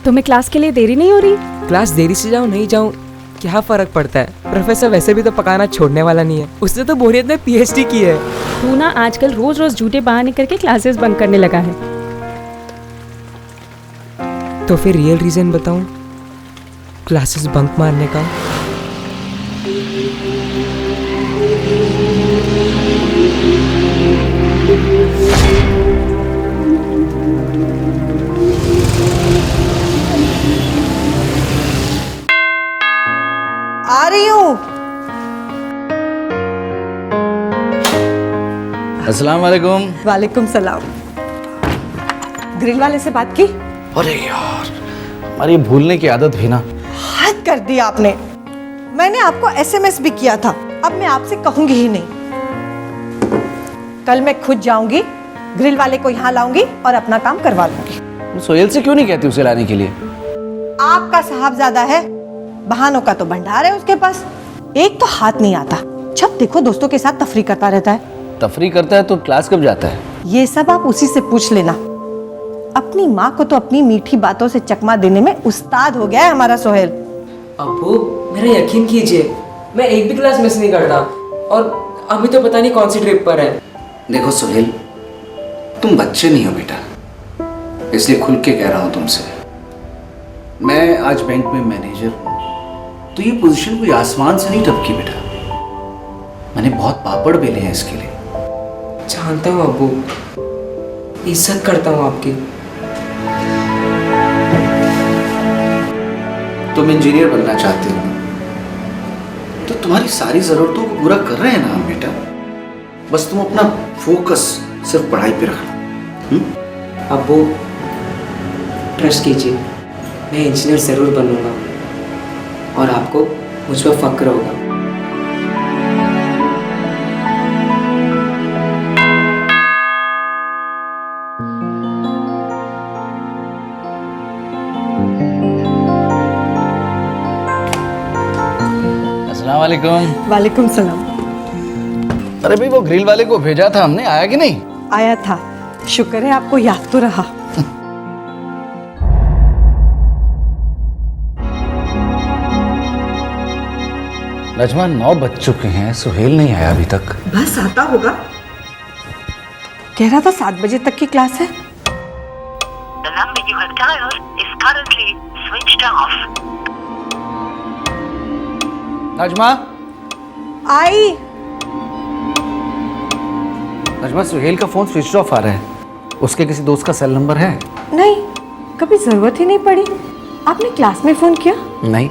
तुम्हें क्लास के लिए देरी नहीं हो रही? क्लास देरी से जाऊँ नहीं जाऊँ क्या फर्क पड़ता है, प्रोफेसर वैसे भी तो पकाना छोड़ने वाला नहीं है, उसने तो बोरियत में पीएचडी की है। तू ना आजकल रोज रोज झूठे बहाने करके क्लासेस बंक करने लगा है। तो फिर रियल रीजन बताऊं क्लासेस बंक मारने का? आ रही हूँ। अस्सलाम वालेकुम। वालेकुम सलाम। ग्रिल वाले से बात की? अरे यार, हमारी भूलने की आदत भी ना। हद कर दी आपने। मैंने आपको एसएमएस भी किया था, अब मैं आपसे कहूंगी ही नहीं। कल मैं खुद जाऊंगी, ग्रिल वाले को यहाँ लाऊंगी और अपना काम करवा लूंगी। सोहेल से क्यों नहीं कहती उसे लाने के लिए? आपका साहबजादा है, बहानों का तो भंडार है उसके पास। एक तो हाथ नहीं आता, जब देखो दोस्तों के साथ तफरी करता रहता है। तफरी करता है तो क्लास कब जाता है? ये सब आप उसी से पूछ लेना। अपनी माँ को तो अपनी मीठी बातों से चकमा देने में उस्ताद हो गया है हमारा सोहेल। अब्बू मेरा यकीन कीजिए, मैं एक भी क्लास मिस नहीं करता और अभी तो पता नहीं कौन सी ट्रिप पर है। देखो सोहेल, तुम बच्चे नहीं हो बेटा, इसलिए खुल के कह रहा हूँ तुमसे। मैं आज बैंक में मैनेजर हूँ, तो ये पोजीशन कोई आसमान से नहीं टपकी बेटा। मैंने बहुत पापड़ बेले हैं इसके लिए। जानता हूँ अब्बू, इज्जत करता हूँ आपकी। तुम इंजीनियर बनना चाहते हो, तो तुम्हारी सारी जरूरतों को पूरा कर रहे हैं ना हम बेटा। बस तुम अपना फोकस सिर्फ पढ़ाई पे रखना। अब्बू ट्रस्ट कीजिए, मैं इंजीनियर जरूर बनूंगा और आपको मुझ पर फक्र होगा। अस्सलाम वालेकुम। वालेकुम सलाम। अरे भाई, वो ग्रिल वाले को भेजा था हमने, आया कि नहीं? आया था, शुक्र है आपको याद तो रहा। नजमा, 9 बज चुके हैं, सोहेल नहीं आया अभी तक। बस आता होगा। कह रहा था 7 बजे तक की क्लास है। The number you have dialed is currently switched off. Najma, आई। नजमा, सोहेल का फोन स्विच ऑफ आ रहा है। उसके किसी दोस्त का सेल नंबर है? नहीं, कभी जरूरत ही नहीं पड़ी। आपने क्लास में फोन किया? नहीं,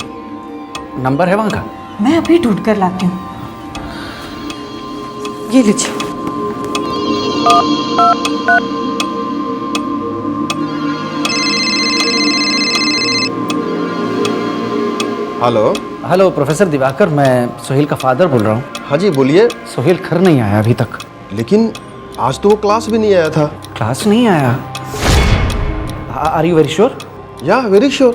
नंबर है वहां का? मैं अभी ढूंढ कर लाती हूँ। ये लीजिए। हेलो। हेलो प्रोफेसर दिवाकर, मैं सोहेल का फादर बोल रहा हूँ। हाँ जी बोलिए। सोहेल घर नहीं आया अभी तक। लेकिन आज तो वो क्लास भी नहीं आया था। क्लास नहीं आया? Are you very sure? या वेरी श्योर।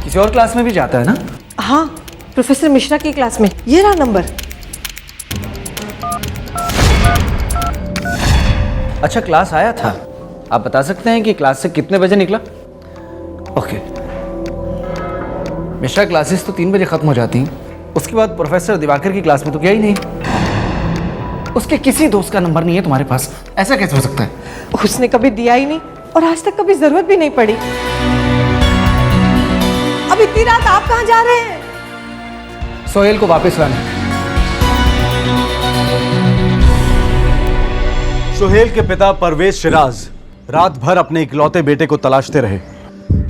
किसी और क्लास में भी जाता है ना? हाँ, प्रोफेसर मिश्रा की क्लास में। ये रहा नंबर। अच्छा, क्लास आया था। आप बता सकते हैं कि क्लास से कितने बजे निकला? ओके। मिश्रा क्लासेस तो 3 बजे खत्म हो जाती हैं। उसके बाद प्रोफेसर दिवाकर की क्लास में तो गया ही नहीं। उसके किसी दोस्त का नंबर नहीं है तुम्हारे पास, ऐसा कैसे हो सकता है? उसने कभी दिया ही नहीं और आज तक कभी जरूरत भी नहीं पड़ी। अब इतनी रात आप कहाँ जा रहे हैं? सोहेल को वापस लाना। सोहेल के पिता परवेज शिराज रात भर अपने इकलौते बेटे को तलाशते रहे।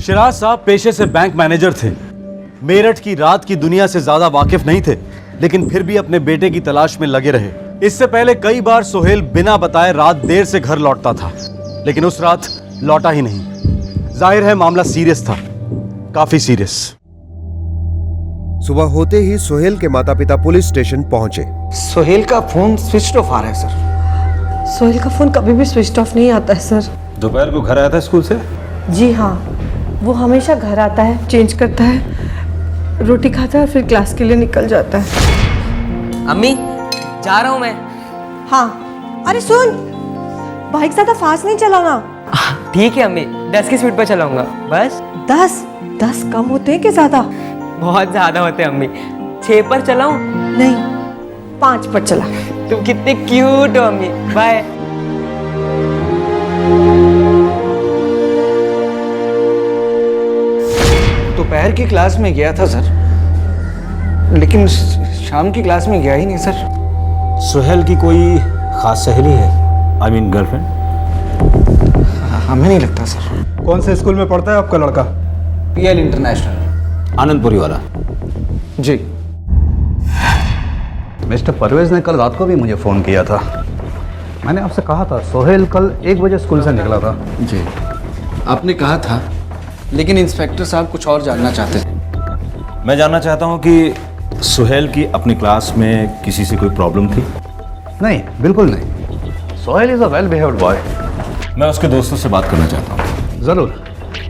शिराज साहब पेशे से बैंक मैनेजर थे, मेरठ की रात की दुनिया से ज्यादा वाकिफ नहीं थे, लेकिन फिर भी अपने बेटे की तलाश में लगे रहे। इससे पहले कई बार सोहेल बिना बताए रात देर से घर लौटता था, लेकिन उस रात लौटा ही नहीं। जाहिर है मामला सीरियस था, काफी सीरियस। सुबह होते ही सोहेल के माता पिता पुलिस स्टेशन पहुंचे। सोहेल का फोन स्विच ऑफ आ रहा है सर। सोहेल का फोन कभी भी स्विच ऑफ नहीं आता है सर। दोपहर को घर आया था स्कूल से? जी हाँ, वो हमेशा घर आता है, चेंज करता है, रोटी खाता है, फिर क्लास के लिए निकल जाता है। अम्मी जा रहा हूँ मैं। हाँ, अरे सुन, बाइक ज्यादा फास्ट नहीं चलाना। ठीक है अम्मी। 10 की स्पीड पर चलाऊंगा बस। 10 कम होते हैं कि ज्यादा? बहुत ज्यादा होते हैं अम्मी। 6 पर चलाऊं? नहीं, 5 पर चला। तुम कितने क्यूट हो अम्मी। बाय। दोपहर की क्लास में गया था सर, लेकिन शाम की क्लास में गया ही नहीं सर। सुहेल की कोई खास सहेली है? I mean girlfriend? हमें नहीं लगता सर। कौन से स्कूल में पढ़ता है आपका लड़का? PL international. आनंदपुरी वाला? जी। मिस्टर परवेज ने कल रात को भी मुझे फ़ोन किया था। मैंने आपसे कहा था सोहेल कल 1 बजे स्कूल से निकला था। जी, आपने कहा था, लेकिन इंस्पेक्टर साहब कुछ और जानना चाहते थे। मैं जानना चाहता हूँ कि सुहेल की अपनी क्लास में किसी से कोई प्रॉब्लम थी? नहीं, बिल्कुल नहीं। Sohail is a well behaved boy. मैं उसके दोस्तों से बात करना चाहता हूँ। ज़रूर,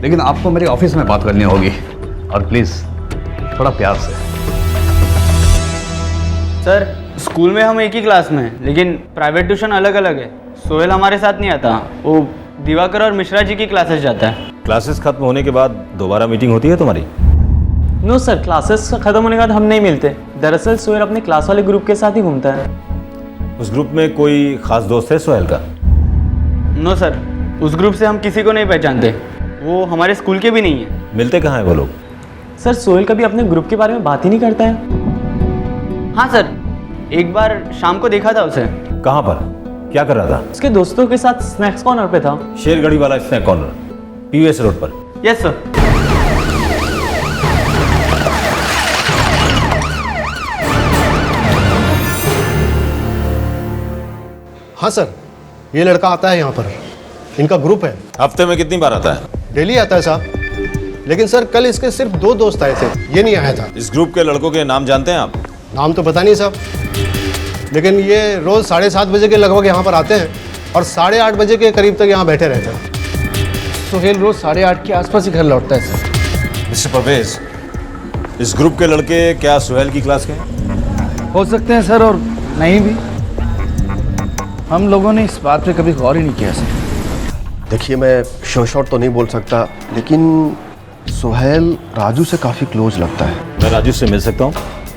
लेकिन आपको मेरे ऑफिस में बात करनी होगी, और प्लीज़ थोड़ा प्यार से। सर, स्कूल में हम एक ही क्लास में हैं, लेकिन प्राइवेट ट्यूशन अलग अलग है। सोहेल हमारे साथ नहीं आता, वो दिवाकर और मिश्रा जी की क्लासेस जाता है। क्लासेस खत्म होने के बाद दोबारा मीटिंग होती है तुम्हारी? नो सर, क्लासेस खत्म होने के बाद हम नहीं मिलते। दरअसल सोहेल अपने क्लास वाले ग्रुप के साथ ही घूमता है। उस ग्रुप में कोई खास दोस्त है सोहेल का? नो सर, उस ग्रुप से हम किसी को नहीं पहचानते। वो हमारे स्कूल के भी नहीं है। मिलते कहाँ हैं वो लोग? सर, सोहेल कभी अपने ग्रुप के बारे में बात ही नहीं करता है। हाँ सर, एक बार शाम को देखा था उसे। कहाँ पर? क्या कर रहा था? उसके दोस्तों के साथ स्नैक्स कॉर्नर पे था। शेरगढ़ी वाला स्नैक कॉर्नर, PVS रोड पर? Yes sir. हाँ सर, ये लड़का आता है यहाँ पर, इनका ग्रुप है। हफ्ते में कितनी बार आता है? डेली आता है साहब, लेकिन सर कल इसके सिर्फ 2 दोस्त आए थे, ये नहीं आया था। इस ग्रुप के लड़कों के नाम जानते हैं आप? नाम तो पता नहीं साहब, लेकिन ये रोज़ 7:30 बजे के लगभग यहाँ पर आते हैं और 8:30 बजे के करीब तक यहाँ बैठे रहते हैं। सोहेल रोज 8:30 के आसपास ही घर लौटता है सर। मिस्टर परवेज, इस ग्रुप के लड़के क्या सुहेल की क्लास के हैं? हो सकते हैं सर, और नहीं भी। हम लोगों ने इस बात पे कभी गौर ही नहीं किया सर। देखिए, मैं शॉर्ट तो नहीं बोल सकता, लेकिन सोहेल राजू से काफ़ी क्लोज लगता है। मैं राजू से मिल सकता हूँ?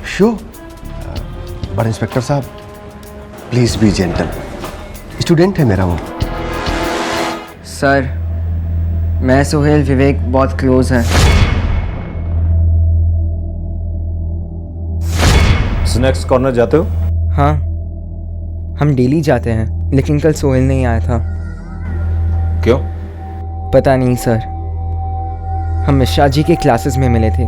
श्योर, पर इंस्पेक्टर साहब प्लीज़ बी जेंटल, स्टूडेंट है मेरा वो। सर, मैं सोहेल विवेक बहुत क्लोज हैं। स्नैक्स कॉर्नर जाते हो? हाँ, हम डेली जाते हैं, लेकिन कल सोहेल नहीं आया था। क्यों? पता नहीं सर, हम मिश्रा जी के क्लासेस में मिले थे,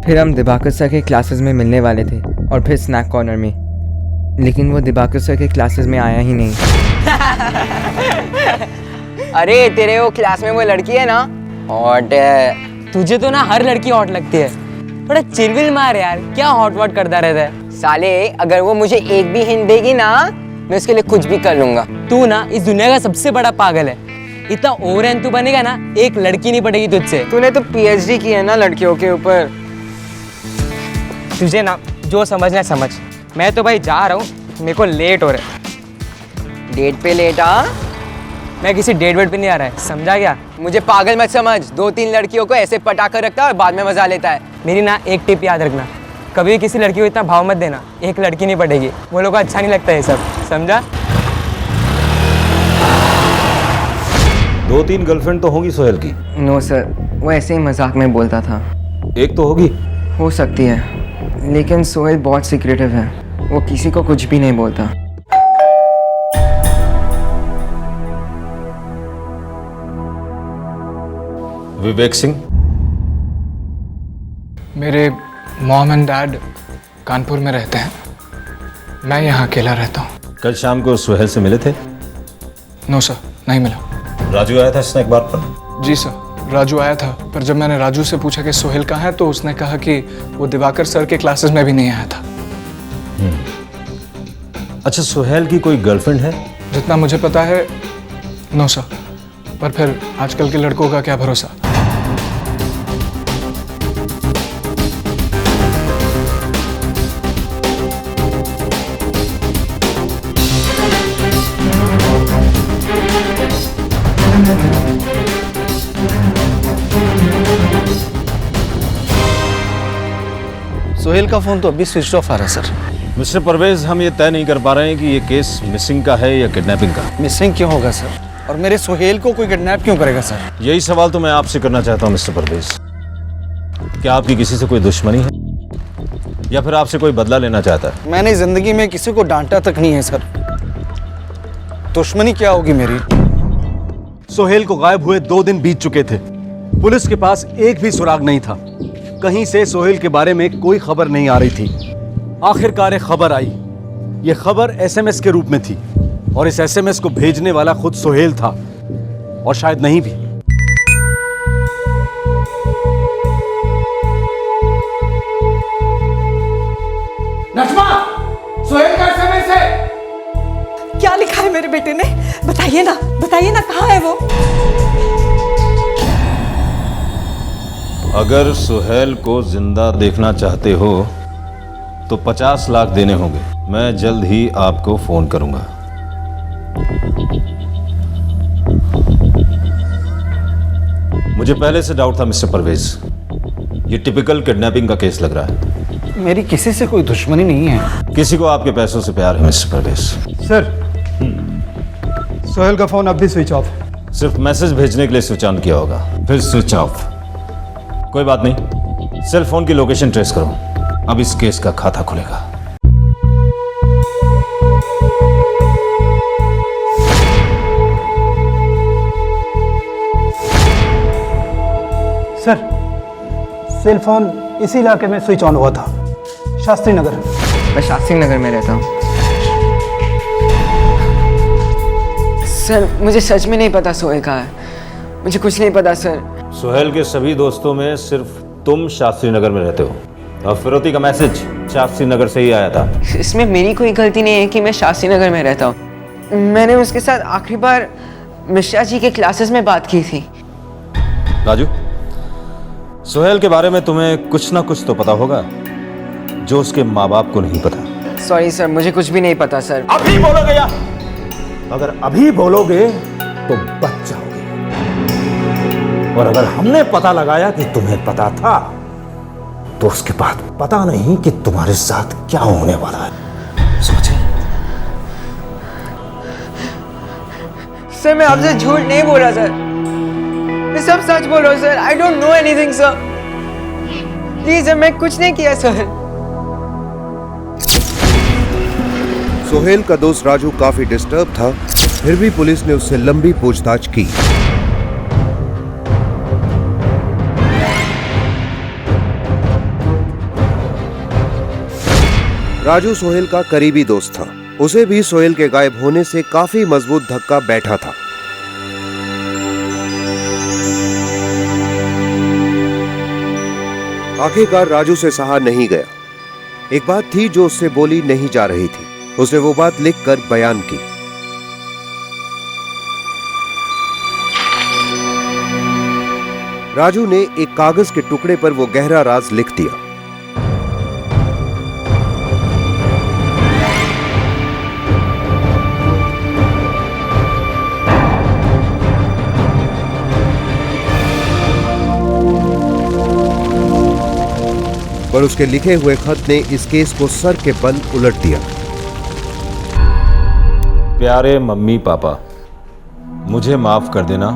फिर हम दिवाकर सर के क्लासेस में मिलने वाले थे, और फिर स्नैक कॉर्नर में, लेकिन वो दिवाकर सर के क्लासेस में आया ही नहीं। अरे तेरे वो क्लास में वो लड़की है ना, हॉट है। तुझे तो ना हर लड़की हॉट लगती है। बड़ा चिलविल मार यार, क्या हॉट वॉट करता रहता है। साले, अगर वो मुझे एक भी हिंट देगी ना, मैं उसके लिए कुछ भी कर लूंगा। तू ना इस दुनिया का सबसे बड़ा पागल है। इतना ओवर तू बनेगा ना, एक लड़की नहीं पटेगी तुझसे। तूने तो PhD की है ना लड़कियों के ऊपर। तुझे ना जो समझना है समझ। मैं तो भाई जा रहा हूँ, मेरे को लेट हो रहा है। डेट पे लेट आ? मैं किसी डेट वेट पे नहीं आ रहा है, समझा क्या? मुझे पागल मत समझ। 2-3 लड़कियों को ऐसे पटा कर रखता है और बाद में मजा लेता है। मेरी ना एक टिप याद रखना, कभी भी किसी लड़की को इतना भाव मत देना, एक लड़की नहीं पटेगी। वो लोग को अच्छा नहीं लगता ये सब, समझा? 2-3 गर्लफ्रेंड तो होंगी सोहेल की? नो सर, वो ऐसे ही मजाक में बोलता था। एक तो होगी? हो सकती है, लेकिन सोहेल बहुत सीक्रेटिव है, वो किसी को कुछ भी नहीं बोलता। विवेक सिंह? मेरे मॉम एंड डैड कानपुर में रहते हैं, मैं यहाँ अकेला रहता हूँ। कल शाम को सुहेल से मिले थे? नो सर, नहीं मिला। राजू आया था स्नैक बार पर? जी सर, राजू आया था, पर जब मैंने राजू से पूछा कि सोहेल कहाँ है, तो उसने कहा कि वो दिवाकर सर के क्लासेस में भी नहीं आया था। अच्छा, सोहेल की कोई गर्लफ्रेंड है? जितना मुझे पता है नो सर, पर फिर आजकल के लड़कों का क्या भरोसा। सोहेल का फ़ोन तो अभी स्विच ऑफ आ रहा है सर। मिस्टर परवेज, हम ये तय नहीं कर पा रहे हैं कि ये केस मिसिंग का है या किडनैपिंग का। मिसिंग क्यों होगा सर? और मेरे सोहेल को कोई किडनैप क्यों करेगा सर? यही सवाल तो मैं आपसे करना चाहता हूँ मिस्टर परवेज। क्या आपकी किसी से कोई दुश्मनी है या फिर आपसे कोई बदला लेना चाहता है? मैंने ज़िंदगी में किसी को डांटा तक नहीं है सर। दुश्मनी क्या होगी मेरी? सोहेल को गायब हुए 2 दिन बीत चुके थे। पुलिस के पास एक भी सुराग नहीं था। कहीं से सोहेल के बारे में कोई खबर नहीं आ रही थी। आखिरकार एक खबर आई। यह खबर एसएमएस के रूप में थी और इस एसएमएस को भेजने वाला खुद सोहेल था और शायद नहीं भी। नजमा, सोहेल का एसएमएस है। क्या लिखा है मेरे बेटे ने? बताइए ना कहाँ है वो? अगर सोहेल को जिंदा देखना चाहते हो तो 50 लाख देने होंगे। मैं जल्द ही आपको फोन करूंगा। मुझे पहले से डाउट था मिस्टर परवेज, ये टिपिकल किडनैपिंग का केस लग रहा है। मेरी किसी से कोई दुश्मनी नहीं है। किसी को आपके पैसों से प्यार है मिस्टर परवेज। सर, सोहेल का फोन अब भी स्विच ऑफ है। सिर्फ मैसेज भेजने के लिए स्विच ऑन किया होगा, फिर स्विच ऑफ। कोई बात नहीं, सेल फोन की लोकेशन ट्रेस करो। अब इस केस का खाता खुलेगा। सर, सेल फोन इसी इलाके में स्विच ऑन हुआ था, शास्त्री नगर। मैं शास्त्री नगर में रहता हूँ। सर, मुझे सच में नहीं पता सोहेल कहाँ है। मुझे कुछ नहीं पता सर। सोहेल के सभी दोस्तों में सिर्फ तुम शास्त्री नगर में रहते हो और फिरौती का मैसेज शास्त्री नगर से ही आया था। इसमें मेरी कोई गलती नहीं है कि मैं शास्त्री नगर में रहता हूँ। मैंने उसके साथ आखिरी बार मिश्रा जी के क्लासेस में बात की थी। राजू, सोहेल के बारे में तुम्हें कुछ ना कुछ तो पता होगा जो उसके माँ बाप को नहीं पता। सॉरी सर, मुझे कुछ भी नहीं पता सर। अभी बोलोगे या? अगर अभी बोलोगे तो बच जाओगे, और अगर हमने पता लगाया कि तुम्हें पता था तो उसके बाद पता नहीं कि तुम्हारे साथ क्या होने वाला है। सोचे? सर, मैं आपसे झूठ नहीं बोल रहा सर, मैं सब सच बोल रहा हूँ sir. I don't know anything sir. Please sir, मैं कुछ नहीं किया सर। सोहेल का दोस्त राजू काफी डिस्टर्ब था, फिर भी पुलिस ने उससे लंबी पूछताछ की। राजू सोहेल का करीबी दोस्त था। उसे भी सोहेल के गायब होने से काफी मजबूत धक्का बैठा था। आखिरकार राजू से सहा नहीं गया। एक बात थी जो उससे बोली नहीं जा रही थी। उसने वो बात लिखकर बयान की। राजू ने एक कागज के टुकड़े पर वो गहरा राज लिख दिया। पर उसके लिखे हुए खत ने इस केस को सर के बल उलट दिया। प्यारे मम्मी पापा, मुझे माफ कर देना।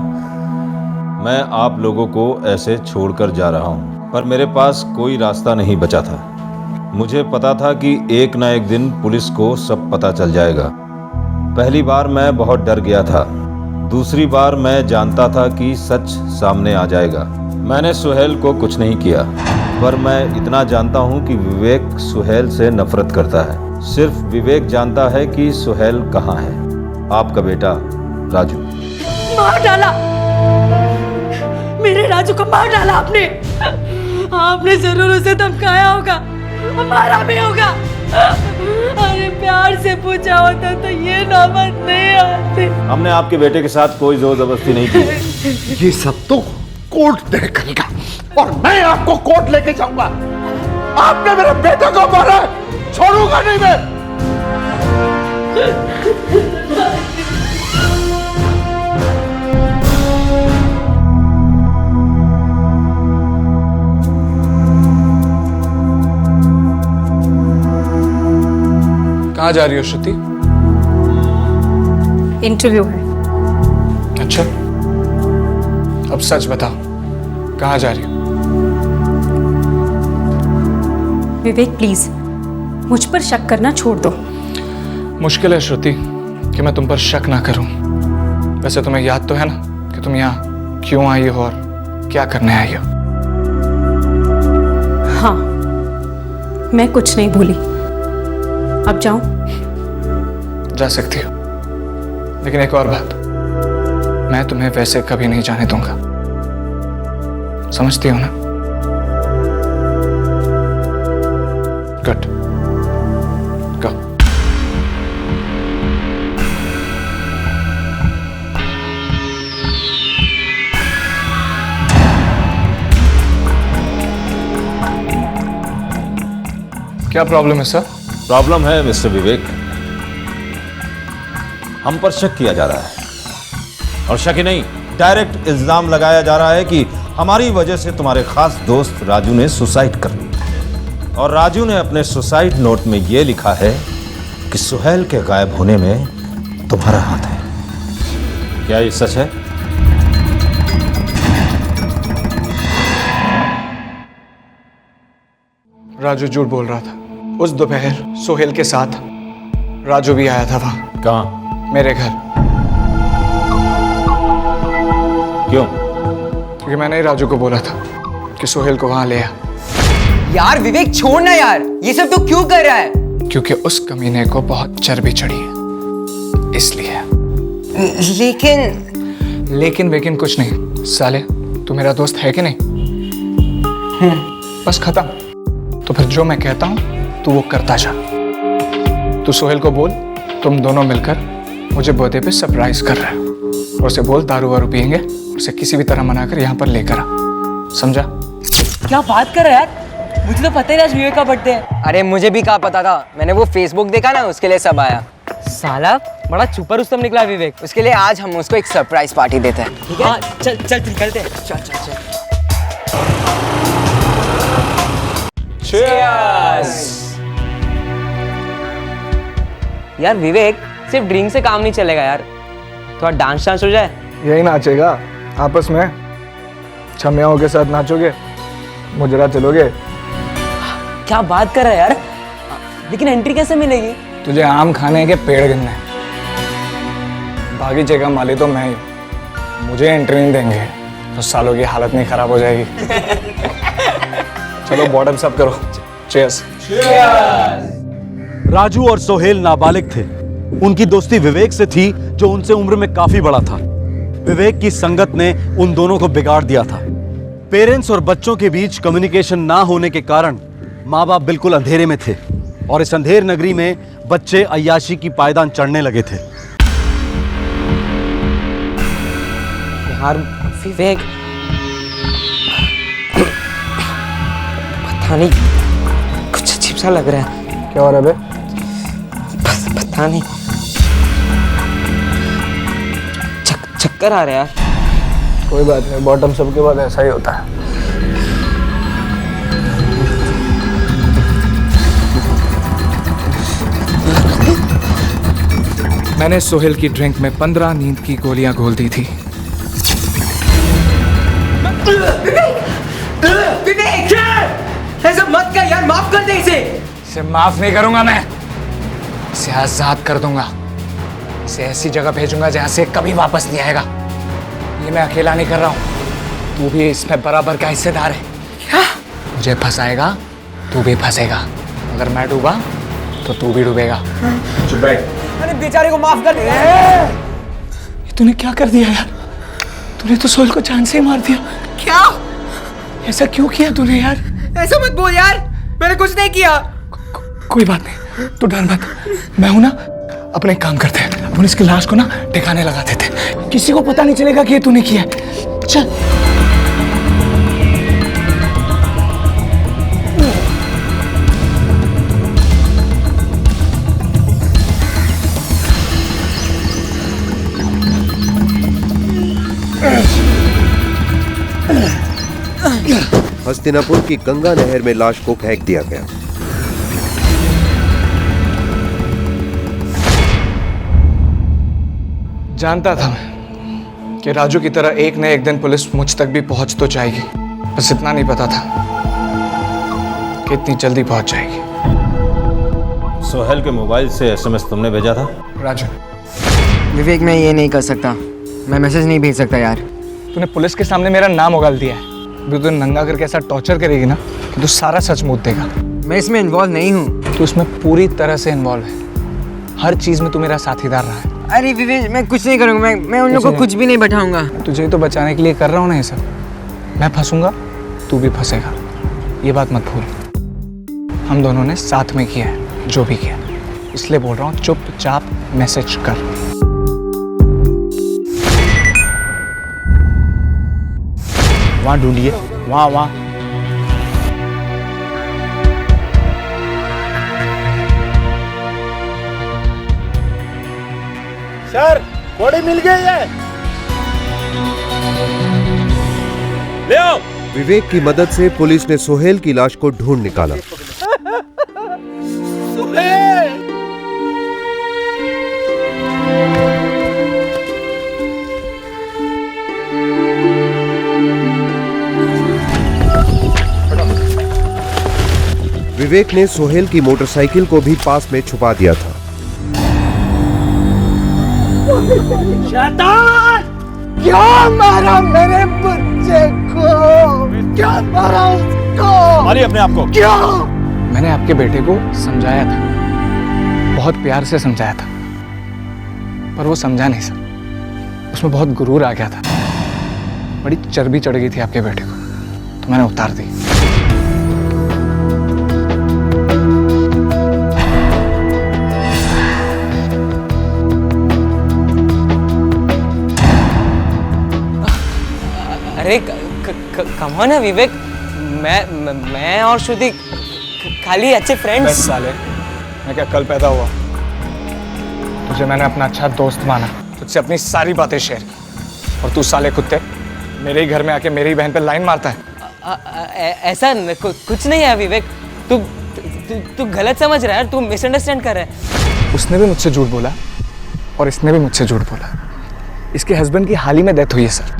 मैं आप लोगों को ऐसे छोड़कर जा रहा हूं, पर मेरे पास कोई रास्ता नहीं बचा था। मुझे पता था कि एक ना एक दिन पुलिस को सब पता चल जाएगा। पहली बार मैं बहुत डर गया था, दूसरी बार मैं जानता था कि सच सामने आ जाएगा। मैंने सुहेल को कुछ नहीं किया, पर मैं इतना जानता हूं कि विवेक सुहेल से नफरत करता है। सिर्फ विवेक जानता है कि सुहेल कहाँ है। आपका बेटा राजू। मार डाला, मेरे राजू को मार डाला आपने। आपने जरूर उसे धमकाया होगा, मारा भी होगा। अरे प्यार से पूछा होता तो ये नौबत नहीं आती। हमने आपके बेटे के साथ कोई जोर जबरदस्ती नहीं की। ये सब तो कोर्ट तय करेगा और मैं आपको कोर्ट लेके जाऊंगा। आपने मेरे बेटे को मारा, छोड़ूंगा नहीं मैं। कहाँ जा रही हो श्रुति? इंटरव्यू है। अच्छा, अब सच बताओ, कहाँ जा रही हो? विवेक प्लीज मुझ पर शक करना छोड़ दो। मुश्किल है श्रुति कि मैं तुम पर शक ना करूं। वैसे तुम्हें याद तो है ना कि तुम यहाँ क्यों आई हो और क्या करने आई हो? हाँ, मैं कुछ नहीं भूली। अब जाऊं? जा सकती हो, लेकिन एक और बात, मैं तुम्हें वैसे कभी नहीं जाने दूंगा। समझती हो ना? गुड, गो। क्या प्रॉब्लम है सर? प्रॉब्लम है मिस्टर विवेक, हम पर शक किया जा रहा है, और शक ही नहीं, डायरेक्ट इल्जाम लगाया जा रहा है कि हमारी वजह से तुम्हारे खास दोस्त राजू ने सुसाइड कर ली। और राजू ने अपने सुसाइड नोट में यह लिखा है कि सुहेल के गायब होने में तुम्हारा हाथ है। क्या ये सच है? राजू झूठ बोल रहा था। उस दोपहर सोहेल के साथ राजू भी आया था वहां। कहां? मेरे घर। क्यों? क्योंकि मैंने ही राजू को बोला था कि सोहेल को वहां ले आ। यार विवेक छोड़ ना यार, ये सब तो क्यों कर रहा है? क्योंकि उस कमीने को बहुत चर्बी चढ़ी है, इसलिए। लेकिन वेकिन कुछ नहीं। साले, तू मेरा दोस्त है कि नहीं? बस खत्म। तो फिर जो मैं कहता हूं तू वो करता जा। तू सोहेल को बोल तुम दोनों मिलकर मुझे बर्थडे पे सरप्राइज कर रहे हो, और उसे बोल दारू वारू पियेंगे, उसे किसी भी तरह मनाकर यहाँ पर लेकर आ। समझा? क्या बात कर रहा है यार, मुझे तो पता ही नहीं विवेक का बर्थडे है। अरे मुझे भी कहाँ पता था, मैंने वो फेसबुक देखा ना, उसके लिए सब आया। साला बड़ा चुपर रुस्तम निकला विवेक। उसके लिए आज हम उसको एक सरप्राइज पार्टी देते हैं, ठीक है? चल चल निकलते हैं। चल चल चल। Cheers! यार विवेक, सिर्फ ड्रिंक से काम नहीं चलेगा यार, थोड़ा डांस हो जाए। यही नाचेगा आपस में? छमियाओं के साथ नाचोगे? मुजरा चलोगे? क्या बात कर रहा है यार, लेकिन एंट्री कैसे मिलेगी? तुझे आम खाने के पेड़ गिनने, बागीचे का माली तो मैं ही हूँ। मुझे एंट्री नहीं देंगे तो सालों की हालत नहीं खराब हो जाएगी। चलो बॉटम्स अप करो। चीयर्स। राजू और सोहेल नाबालिग थे। उनकी दोस्ती विवेक से थी, जो उनसे उम्र में काफी बड़ा था। विवेक की संगत ने उन दोनों को बिगाड़ दिया था। पेरेंट्स और बच्चों के बीच कम्युनिकेशन ना होने के कारण माँ बाप बिल्कुल अंधेरे में थे, और इस अंधेर नगरी में बच्चे अय्याशी की पायदान चढ़ने लगे थे। यार विवेक, पता नहीं, कुछ अजीब सा लग रहा है। क्या हो रहा है बे? पता नहीं, चक्कर आ रहा है यार। कोई बात नहीं, बॉटम सब के बाद ऐसा ही होता है। मैंने सोहेल की ड्रिंक में 15 नींद की गोलियां घोल दी थी। ऐसा मत कर यार, माफ कर दे इसे। इसे माफ नहीं करूंगा मैं, इसे आजाद कर दूंगा। इसे ऐसी जगह भेजूंगा जहां से कभी वापस नहीं आएगा। ये मैं अकेला नहीं कर रहा हूं, तू भी इसमें बराबर का हिस्सेदार है। क्या? मुझे फंसाएगा तू भी फंसेगा, अगर मैं डूबा तो तू भी डूबेगा। चुप बैठ। अरे बेचारे को माफ कर दे। ये तूने क्या कर दिया यार? तूने तो सोहेल को जान से ही मार दिया। क्या? ऐसा क्यों किया तूने यार? ऐसा मत बोल यार, मैंने कुछ नहीं किया। कोई बात नहीं, तू डर मत। मैं हूं ना, अपने काम करते हैं, अपन इसकी लाश को ना ठिकाने लगाते थे, किसी को पता नहीं चलेगा कि ये तूने किया है। चल। हस्तिनापुर की गंगा नहर में लाश को फेंक दिया गया। जानता था मैं कि राजू की तरह एक न एक दिन पुलिस मुझ तक भी पहुंच तो जाएगी, बस इतना नहीं पता था कि इतनी जल्दी पहुंच जाएगी। सोहेल के मोबाइल से एसएमएस तुमने भेजा था? राजू, विवेक मैं ये नहीं कर सकता, मैं मैसेज नहीं भेज सकता यार। तूने पुलिस के सामने मेरा नाम उगाल दिया है। अभी तू नंगा करके ऐसा टॉर्चर करेगी ना कि तू सारा सच मूत देगा। मैं इसमें इन्वॉल्व नहीं हूँ। तू इसमें पूरी तरह से इन्वॉल्व है, हर चीज में तू मेरा साथीदार रहा है। अरे विवेक मैं कुछ नहीं करूँगा, मैं उन लोगों को कुछ भी नहीं बैठाऊंगा। तुझे ही तो बचाने के लिए कर रहा हूँ ना ये सब। मैं फंसूंगा, तू भी फंसेगा, ये बात मत भूल। हम दोनों ने साथ में किया है जो भी किया, इसलिए बोल रहा हूँ चुपचाप मैसेज कर। वहाँ ढूंढिए, वहाँ। सर बॉडी मिल गई है। ले आओ। विवेक की मदद से पुलिस ने सोहेल की लाश को ढूंढ निकाला। विवेक ने सोहेल की मोटरसाइकिल को भी पास में छुपा दिया था। शैतान! क्यों मारा मेरे बच्चे को? क्यों मारा उसको? मारिए अपने आप को। क्यों? मैंने आपके बेटे को समझाया था, बहुत प्यार से समझाया था, पर वो समझा नहीं सर। उसमें बहुत गुरूर आ गया था, बड़ी चर्बी चढ़ गई थी आपके बेटे को, तो मैंने उतार दी। अरे कमॉन है विवेक, मैं और श्रुति खाली अच्छे फ्रेंड्स। साले, मैं क्या कल पैदा हुआ? तुझे मैंने अपना अच्छा दोस्त माना, तुझसे अपनी सारी बातें शेयर की, और तू साले कुत्ते मेरे ही घर में आके मेरी बहन पे लाइन मारता है। ऐसा कुछ नहीं है विवेक, तू गलत समझ रहा है, तू मिसअंडरस्टैंड कर रहा है। उसने भी मुझसे झूठ बोला और इसने भी मुझसे झूठ बोला। इसके हस्बैंड की हाल ही में डेथ हुई है सर।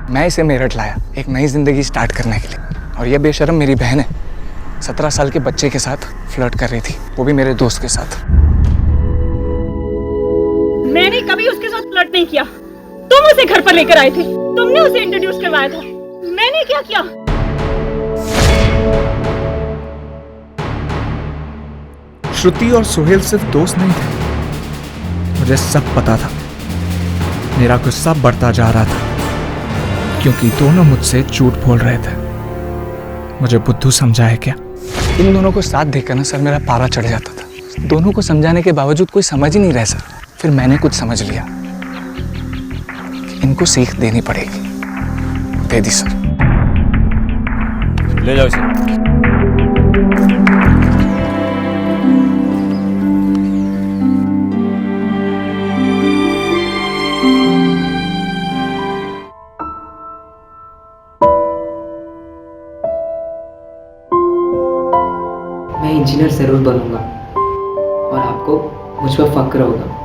मैं इसे मेरठ लाया एक नई जिंदगी स्टार्ट करने के लिए, और ये बेशरम मेरी बहन है, 17 साल के बच्चे के साथ फ्लर्ट कर रही थी, वो भी मेरे दोस्त के साथ। मैंने कभी उसके साथ फ्लर्ट नहीं किया। तुम उसे घर पर लेकर आए थे, तुमने उसे इंट्रोड्यूस करवाया था, मैंने क्या किया? श्रुति और सोहेल सिर्फ दोस्त नहीं थे, मुझे सब पता था। मेरा गुस्सा बढ़ता जा रहा था क्योंकि दोनों मुझसे झूठ बोल रहे थे। मुझे बुद्धू समझा है क्या? इन दोनों को साथ देखकर ना सर मेरा पारा चढ़ जाता था। दोनों को समझाने के बावजूद कोई समझ ही नहीं रहा सर। फिर मैंने कुछ समझ लिया कि इनको सीख देनी पड़ेगी। दे दी सर। ले जाओ इसे। मैं इंजीनियर जरूर बनूंगा और आपको मुझ पर फक्र होगा।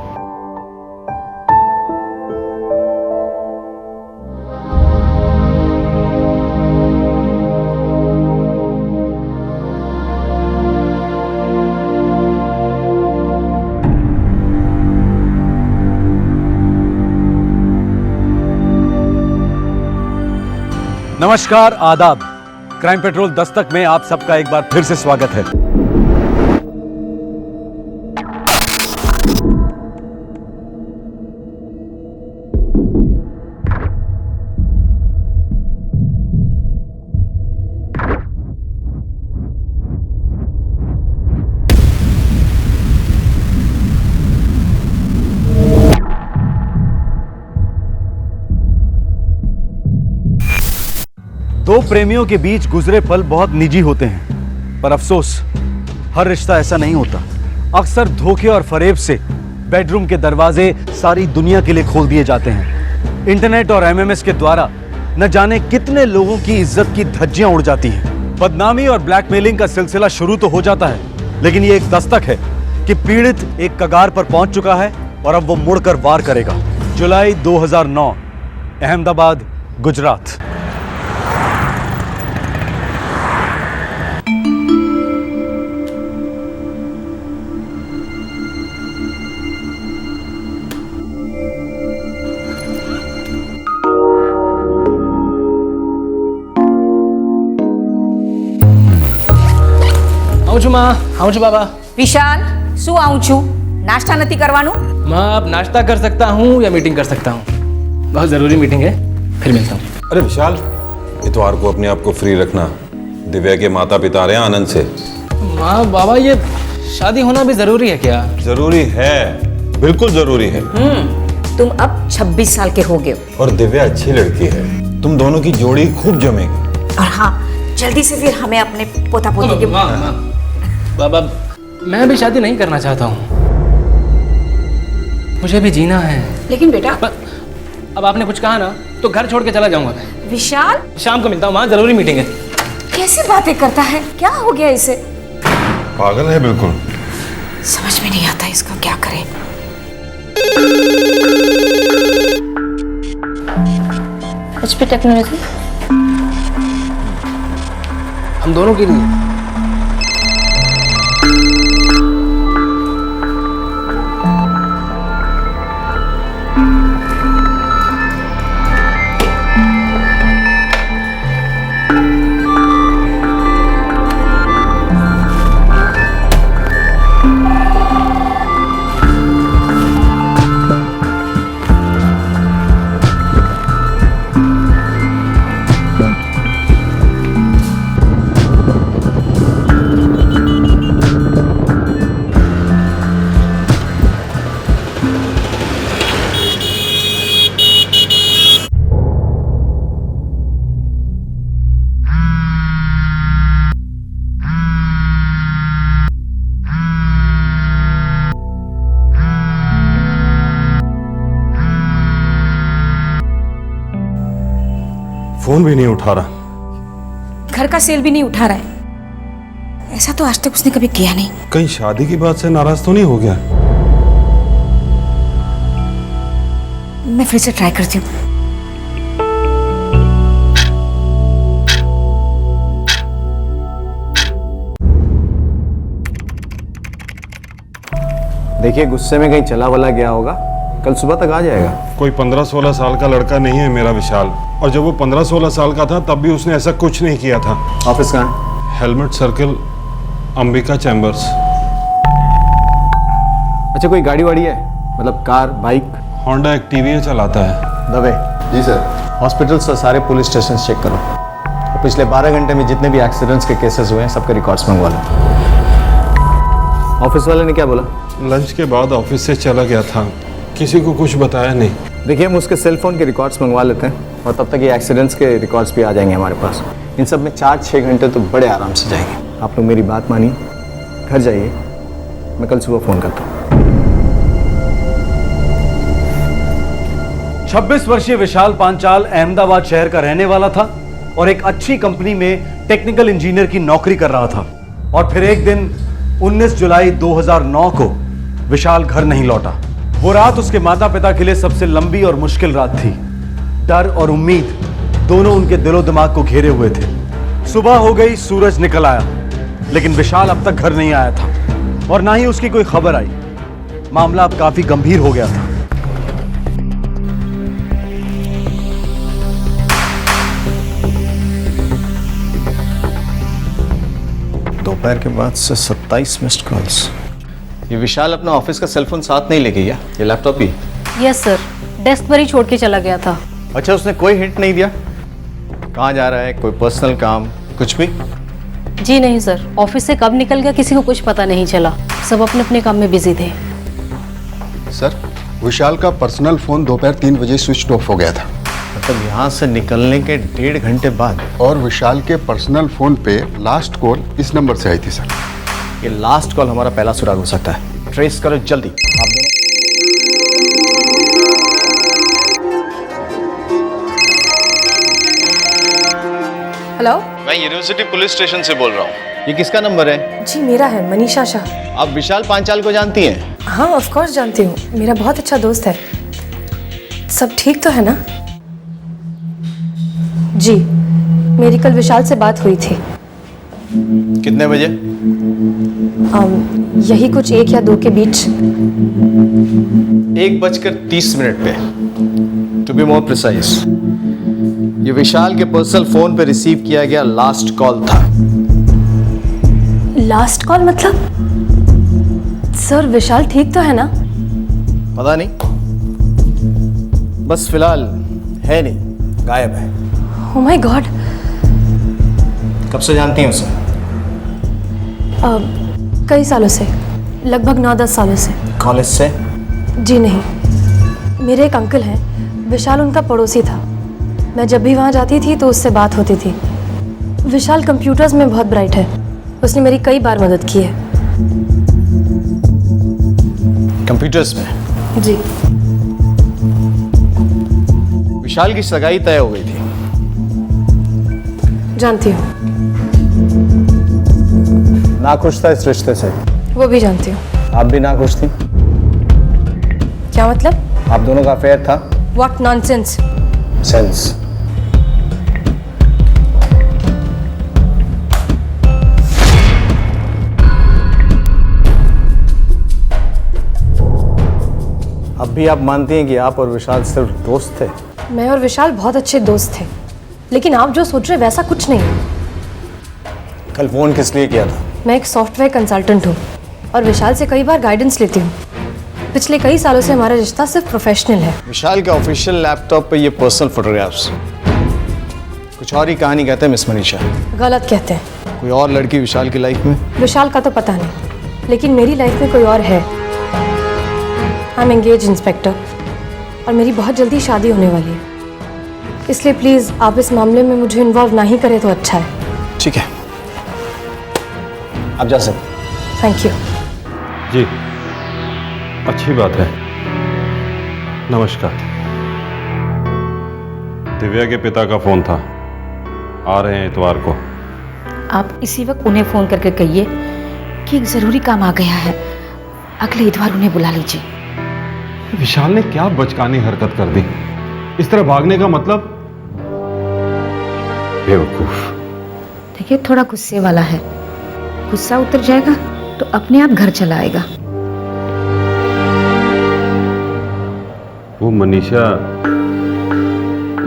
नमस्कार, आदाब। क्राइम पेट्रोल दस्तक में आप सबका एक बार फिर से स्वागत है। दो प्रेमियों के बीच गुजरे पल बहुत निजी होते हैं, पर अफसोस हर रिश्ता ऐसा नहीं होता। अक्सर धोखे और फरेब से बेडरूम के दरवाजे सारी दुनिया के लिए खोल दिए जाते हैं। इंटरनेट और एमएमएस के द्वारा न जाने कितने लोगों की इज्जत की धज्जियां उड़ जाती हैं। बदनामी और ब्लैकमेलिंग का सिलसिला शुरू तो हो जाता है, लेकिन ये एक दस्तक है कि पीड़ित एक कगार पर पहुंच चुका है और अब वो मुड़कर वार करेगा। जुलाई 2009, अहमदाबाद, गुजरात। આવું છું માં, આવું છું બાબા। વિશાલ, શું આવું છું? નાસ્તા નથી કરવાનું? माँ आप नाश्ता कर सकता हूँ या मीटिंग कर सकता हूँ? बहुत ज़रूरी मीटिंग है, फिर मिलता हूँ। अरे विशाल, इतवार को अपने आप को फ्री रखना। दिव्या के माता पिता आ रहे हैं आनंद से। माँ बाबा ये शादी होना भी ज़रूरी है क्या? जरूरी है, बिल्कुल जरूरी है। तुम अब 26 साल के हो गए हो। और दिव्या अच्छी लड़की है, तुम दोनों की जोड़ी खूब जमेगी। और हाँ, जल्दी से फिर हमें अपने पोता पोती के बाबा मैं भी शादी नहीं करना चाहता हूँ, मुझे भी जीना है। लेकिन बेटा अब आपने कुछ कहा ना तो घर छोड़ के चला जाऊंगा मैं। विशाल, शाम को मिलता हूँ, वहाँ जरूरी मीटिंग है। कैसी बातें करता है? क्या हो गया इसे? पागल है बिल्कुल। समझ में नहीं आता इसका क्या करे। HP टेक्नोलॉजी हम दोनों के लिए। फोन भी नहीं उठा रहा। घर का सेल भी नहीं उठा रहा है। ऐसा तो आज तक उसने कभी किया नहीं। कहीं शादी की बात से नाराज तो नहीं हो गया? मैं फिर से ट्राई करती हूँ। देखिए गुस्से में कहीं चला वला गया होगा, कल सुबह तक आ जाएगा। कोई 15-16 साल का लड़का नहीं है मेरा विशाल, और जब वो 15-16 साल का था तब भी उसने ऐसा कुछ नहीं किया था। ऑफिस कहाँ है? Helmet circle, Ambika chambers. अच्छा कोई गाड़ी वाड़ी है, मतलब कार बाइक? होंडा एक्टिविया चलाता है। दबे जी सर। हॉस्पिटल्स और सारे पुलिस स्टेशन चेक करो, और पिछले 12 घंटे में जितने भी एक्सीडेंट्स के केसेस हुए हैं सबके रिकॉर्ड्स मंगवा लो। ऑफिस वाले ने क्या बोला? लंच के बाद ऑफिस से चला गया था, किसी को कुछ बताया नहीं। देखिए हम उसके सेल फोन के रिकॉर्ड्स मंगवा लेते हैं, और तब तक ये एक्सीडेंट्स के रिकॉर्ड्स भी आ जाएंगे हमारे पास। इन सब में 4-6 घंटे तो बड़े आराम से जाएंगे। आप लोग मेरी बात मानिए, घर जाइए, मैं कल सुबह फ़ोन करता हूँ। 26 वर्षीय विशाल पांचाल अहमदाबाद शहर का रहने वाला था और एक अच्छी कंपनी में टेक्निकल इंजीनियर की नौकरी कर रहा था। और फिर एक दिन 19 जुलाई 2009 को विशाल घर नहीं लौटा। वो रात उसके माता पिता के लिए सबसे लंबी और मुश्किल रात थी। डर और उम्मीद दोनों उनके दिलो दिमाग को घेरे हुए थे। सुबह हो गई, सूरज निकल आया, लेकिन विशाल अब तक घर नहीं आया था और ना ही उसकी कोई खबर आई। मामला अब काफी गंभीर हो गया था। दोपहर के बाद से 27 मिस्ड कॉल्स। ये विशाल अपना ऑफिस का सेलफोन साथ नहीं लेके गया? ये लैपटॉप ही? यस सर, डेस्क पर ही छोड़ के चला गया था। अच्छा उसने कोई हिंट नहीं दिया कहाँ जा रहा है, कोई पर्सनल काम कुछ भी? जी नहीं सर, ऑफिस से कब निकल गया किसी को कुछ पता नहीं चला। सब अपने अपने काम में बिजी थे। सर विशाल का पर्सनल फोन दोपहर 3 बजे स्विच ऑफ हो गया था। मतलब यहाँ से निकलने के 1.5 घंटे बाद? और विशाल के पर्सनल फोन पे लास्ट कॉल इस नंबर से आई थी सर। ये लास्ट कॉल हमारा पहला सुराग हो सकता है, ट्रेस करो जल्दी। आप दोनों हेलो, मैं यूनिवर्सिटी पुलिस स्टेशन से बोल रहा हूँ। ये किसका नंबर है? जी मेरा है, मनीषा शाह। आप विशाल पांचाल को जानती हैं? हाँ ऑफ कोर्स जानती हूँ, मेरा बहुत अच्छा दोस्त है। सब ठीक तो है ना? जी, मेरी कल विशाल से बात हुई थी। कितने बजे? यही कुछ 1 या 2 के बीच। 1:30 पे, टू बी मोर प्रिसाइज। ये विशाल के पर्सनल फोन पे रिसीव किया गया लास्ट कॉल था। लास्ट कॉल मतलब? सर, विशाल ठीक तो है ना? पता नहीं, बस फिलहाल है नहीं, गायब है। Oh my God. कब से जानती हैं उसे? कई सालों से, लगभग 9-10 सालों से। कॉलेज से? जी नहीं, मेरे एक अंकल हैं, विशाल उनका पड़ोसी था। मैं जब भी वहाँ जाती थी तो उससे बात होती थी। विशाल कंप्यूटर्स में बहुत ब्राइट है, उसने मेरी कई बार मदद की है। कंप्यूटर्स में? जी। विशाल की सगाई तय हो गई थी। जानती हूँ। नाखुश था इस रिश्ते से? वो भी जानती हूँ। आप भी नाखुश थी? क्या मतलब? आप दोनों का अफेयर था? What nonsense! सेंस। अब भी आप मानती हैं कि आप और विशाल सिर्फ दोस्त थे? मैं और विशाल बहुत अच्छे दोस्त थे, लेकिन आप जो सोच रहे वैसा कुछ नहीं है। कल फोन किस लिए किया था? मैं एक सॉफ्टवेयर कंसल्टेंट हूँ और विशाल से कई बार गाइडेंस लेती हूँ। पिछले कई सालों से हमारा रिश्ता सिर्फ प्रोफेशनल है। विशाल के ऑफिशियल लैपटॉप पे ये पर्सनल फोटोग्राफ्स कुछ और ही कहानी कहते हैं मिस मनीषा। गलत कहते हैं। कोई और लड़की विशाल की लाइफ में? विशाल का तो पता नहीं, लेकिन मेरी लाइफ में कोई और है। आई एम एंगेज इंस्पेक्टर और मेरी बहुत जल्दी शादी होने वाली है, इसलिए प्लीज़ आप इस मामले में मुझे इन्वॉल्व ना ही करें तो अच्छा है। ठीक है, आप जा सकते। Thank you. जी, अच्छी बात है। नमस्कार। दिव्या के पिता का फोन था, आ रहे हैं इतवार को। आप इसी वक्त उन्हें फोन करके कहिए कि एक जरूरी काम आ गया है, अगले इतवार उन्हें बुला लीजिए। विशाल ने क्या बचकानी हरकत कर दी? इस तरह भागने का मतलब? बेवकूफ। देखिए, थोड़ा गुस्से वाला है, गुस्सा उतर जाएगा तो अपने आप घर चला आएगा। वो मनीषा,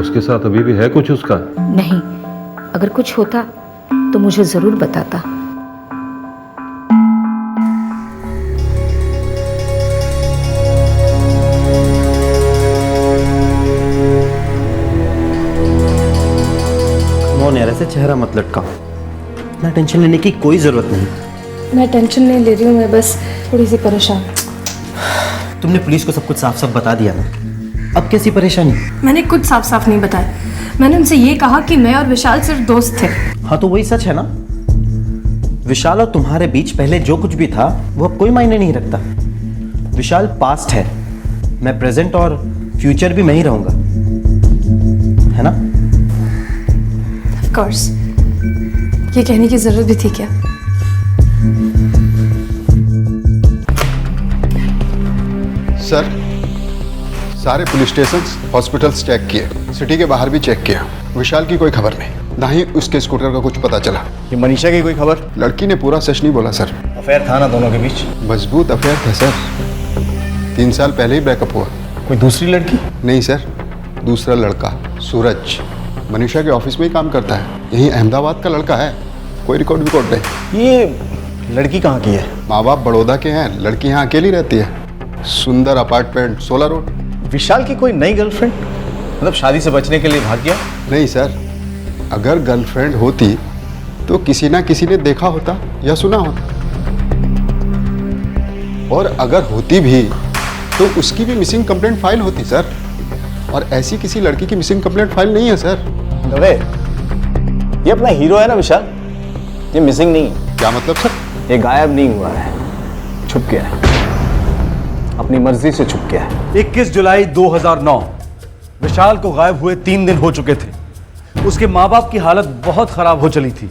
उसके साथ अभी भी है कुछ उसका? नहीं, अगर कुछ होता तो मुझे जरूर बताता। कौन यार, ऐसे चेहरा मत लटकाओ, इतना टेंशन लेने की कोई जरूरत नहीं। मैं टेंशन नहीं ले रही हूँ, मैं बस थोड़ी सी परेशान। तुमने पुलिस को सब कुछ साफ साफ बता दिया ना, अब कैसी परेशानी? मैंने कुछ साफ साफ नहीं बताया, मैंने उनसे ये कहा कि मैं और विशाल सिर्फ दोस्त थे। हाँ तो वही सच है ना। विशाल और तुम्हारे बीच पहले जो कुछ भी था वो अब कोई मायने नहीं रखता। विशाल पास्ट है, मैं प्रेजेंट और फ्यूचर भी मैं ही रहूंगा, है ना? Of course. ये कहने की जरूरत भी थी क्या? सर, सारे पुलिस स्टेशन हॉस्पिटल्स चेक किए, सिटी के बाहर भी चेक किया, विशाल की कोई खबर नहीं, ना ही उसके स्कूटर का कुछ पता चला। ये मनीषा की कोई खबर? लड़की ने पूरा सच नहीं बोला सर। अफेयर था ना दोनों के बीच? मजबूत अफेयर था सर, 3 साल पहले ही ब्रेकअप हुआ। कोई दूसरी लड़की? नहीं सर, दूसरा लड़का सूरज मनीषा के ऑफिस में ही काम करता है, यही अहमदाबाद का लड़का है, कोई रिकॉर्ड नहीं। ये लड़की कहाँ की है? माँ बाप बड़ौदा के हैं, लड़की यहाँ अकेली रहती है, सुंदर अपार्टमेंट 16 रोड। विशाल की कोई नई गर्लफ्रेंड? मतलब शादी से बचने के लिए भाग गया? नहीं सर, अगर गर्लफ्रेंड होती तो किसी ना किसी ने देखा होता या सुना होता, और अगर होती भी तो उसकी भी मिसिंग कंप्लेंट फाइल होती सर, और ऐसी किसी लड़की की मिसिंग कंप्लेंट फाइल नहीं है सर। अरे ये अपना हीरो है ना विशाल, ये मिसिंग नहीं है। क्या मतलब सर? ये गायब नहीं हुआ है, छुप गया है, अपनी मर्जी से छुप गया है। 21 जुलाई 2009 विशाल को गायब हुए 3 दिन हो चुके थे। उसके माँ बाप की हालत बहुत खराब हो चली थी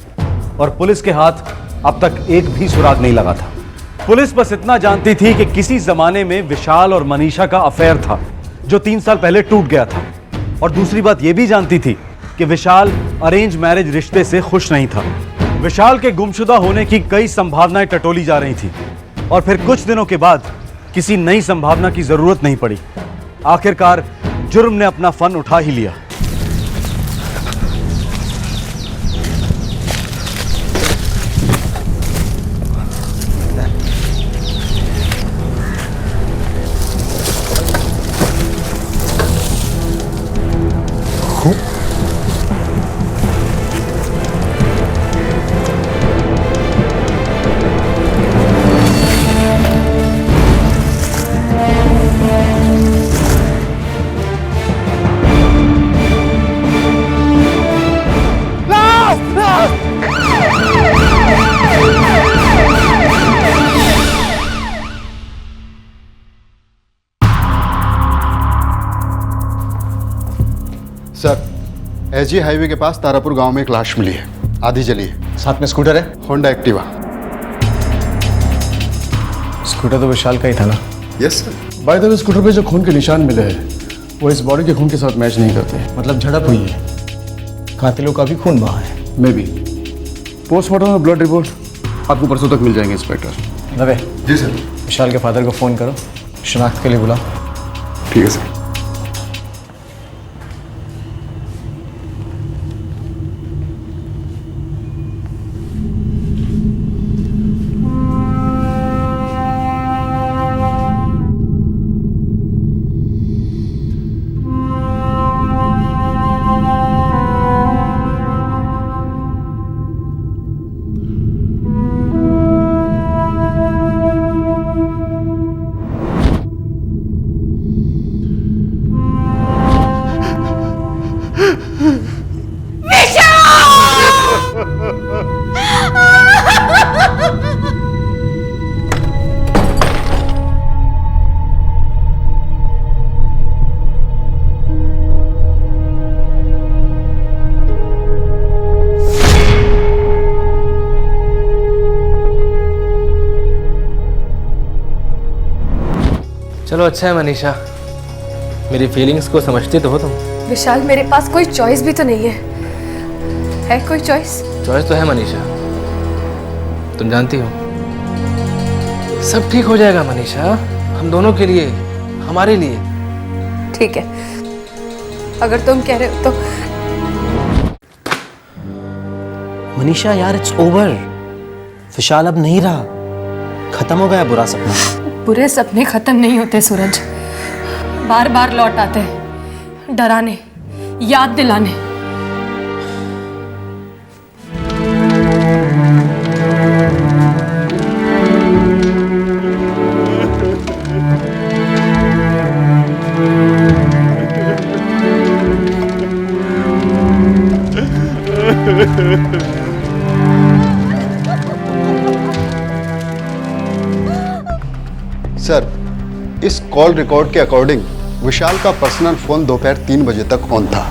और पुलिस के हाथ अब तक एक भी सुराग नहीं लगा था। पुलिस बस इतना जानती थी कि किसी जमाने में विशाल और मनीषा का अफेयर था, जो 3 साल पहले टूट गया था। और दूसरी बात यह भी जानती थी कि विशाल अरेंज मैरिज रिश्ते से खुश नहीं था। विशाल के गुमशुदा होने की कई संभावनाएं टटोली जा रही थी और फिर कुछ दिनों के बाद किसी नई संभावना की जरूरत नहीं पड़ी। आखिरकार जुर्म ने अपना फन उठा ही लिया। सर, एसजी हाईवे के पास तारापुर गांव में एक लाश मिली है, आधी जली है। साथ में स्कूटर है? Honda Activa. स्कूटर तो विशाल का ही था ना? Yes sir. By the way, scooter पे जो खून के निशान मिले हैं वो इस बॉडी के खून के साथ मैच नहीं करते। मतलब झड़प हुई है, कातिलों का भी खून बहा है। May be. पोस्टमार्टम में ब्लड रिपोर्ट आपको परसों तक मिल जाएंगे इंस्पेक्टर। दबे। जी सर। विशाल के फादर को फ़ोन करो, शनाख्त के लिए बुलाओ। ठीक है सर। चलो अच्छा है मनीषा, मेरी फीलिंग्स को समझती तो हो तुम। विशाल, मेरे पास कोई चॉइस भी तो नहीं है कोई चॉइस? चॉइस तो है मनीषा, तुम जानती हो। सब ठीक हो जाएगा मनीषा, हम दोनों के लिए, हमारे लिए। ठीक है, अगर तुम कह रहे हो तो। मनीषा यार, इट्स ओवर। विशाल अब नहीं रहा, खत्म हो गया बुरा सपना। बुरे सपने खत्म नहीं होते सूरज, बार बार लौट आते हैं, डराने, याद दिलाने। सर, इस कॉल रिकॉर्ड के अकॉर्डिंग विशाल का पर्सनल फोन दोपहर 3 बजे तक ऑन था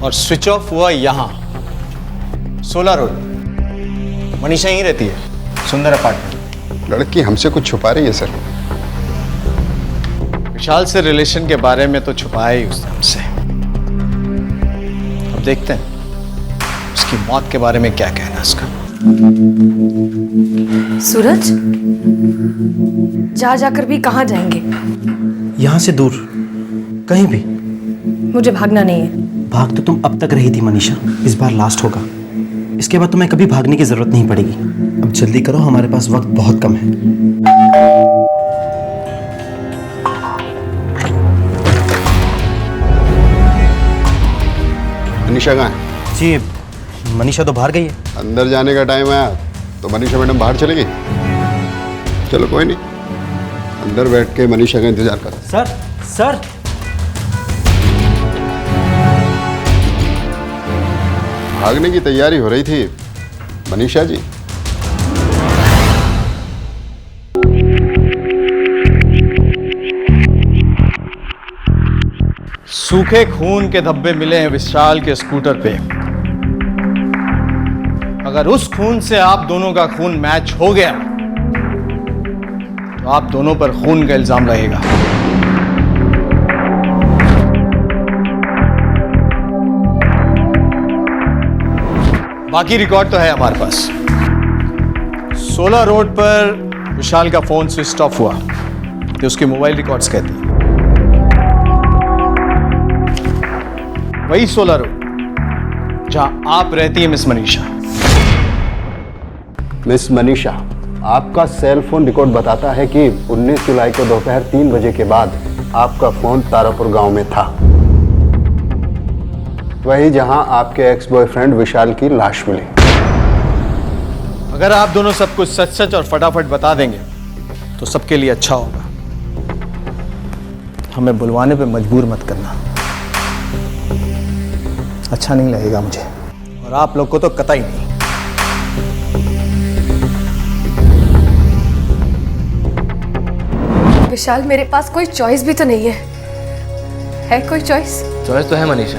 और स्विच ऑफ हुआ यहाँ 16 रोड। मनीषा यहीं रहती है, सुंदर अपार्टमेंट। लड़की हमसे कुछ छुपा रही है सर। विशाल से रिलेशन के बारे में तो छुपाया ही उसने हमसे। अब देखते हैं उसकी मौत के बारे में क्या कहना है उसका। सूरज, जा जाकर भी कहाँ जाएंगे? यहाँ से दूर, कहीं भी। मुझे भागना नहीं है। भाग तो तुम अब तक रही थी मनीषा, इस बार लास्ट होगा। इसके बाद तुम्हें कभी भागने की जरूरत नहीं पड़ेगी। अब जल्दी करो, हमारे पास वक्त बहुत कम है। मनीषा कहाँ है? जी, मनीषा तो बाहर गई है। अंदर जाने का टाइम आया तो मनीषा मैडम बाहर चलेगी। चलो कोई नहीं, अंदर बैठ के मनीषा का इंतजार कर। सर भागने की तैयारी हो रही थी मनीषा जी। सूखे खून के धब्बे मिले हैं विशाल के स्कूटर पे। अगर उस खून से आप दोनों का खून मैच हो गया तो तो आप दोनों पर खून का इल्जाम लगेगा। बाकी रिकॉर्ड तो है हमारे पास। 16 रोड पर विशाल का फोन स्विच ऑफ हुआ, तो उसके मोबाइल रिकॉर्ड्स कहते हैं। वही 16 रोड जहां आप रहती है मिस मनीषा। मिस मनीषा, आपका सेल फोन रिकॉर्ड बताता है कि 19 जुलाई को दोपहर 3 बजे के बाद आपका फोन तारापुर गांव में था, वही जहां आपके एक्स बॉयफ्रेंड विशाल की लाश मिली। अगर आप दोनों सब कुछ सच सच और फटाफट बता देंगे तो सबके लिए अच्छा होगा। हमें बुलवाने पे मजबूर मत करना, अच्छा नहीं लगेगा मुझे, और आप लोग को तो कतई नहीं। विशाल, मेरे पास कोई चॉइस भी तो नहीं है कोई चॉइस? चॉइस तो है मनीषा,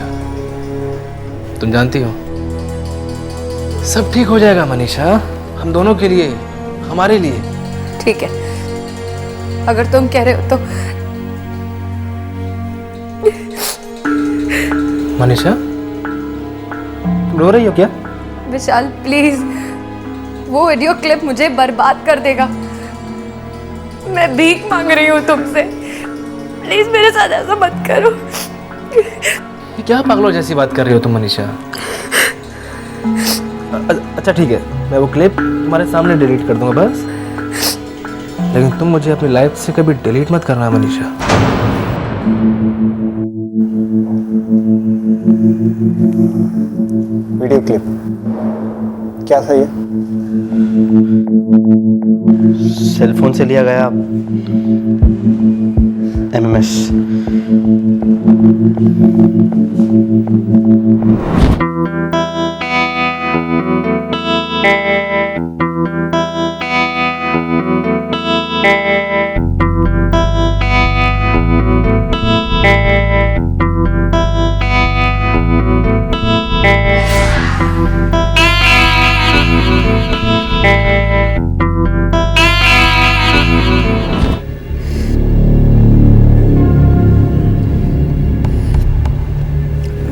तुम जानती हो सब ठीक हो जाएगा मनीषा, हम दोनों के लिए, हमारे लिए। ठीक है, अगर तुम कह रहे हो तो। मनीषा, तुम रो रही हो क्या? विशाल प्लीज, वो वीडियो क्लिप मुझे बर्बाद कर देगा। मैं भीख मांग रही हूँ तुमसे, प्लीज मेरे साथ ऐसा मत करो। ये क्या पागलों जैसी बात कर रही हो तुम मनीषा? अच्छा ठीक है, मैं वो क्लिप तुम्हारे सामने डिलीट कर दूंगा बस, लेकिन तुम मुझे अपनी लाइफ से कभी डिलीट मत करना मनीषा। वीडियो क्लिप क्या था ये? सेल फोन से लिया गया MMS।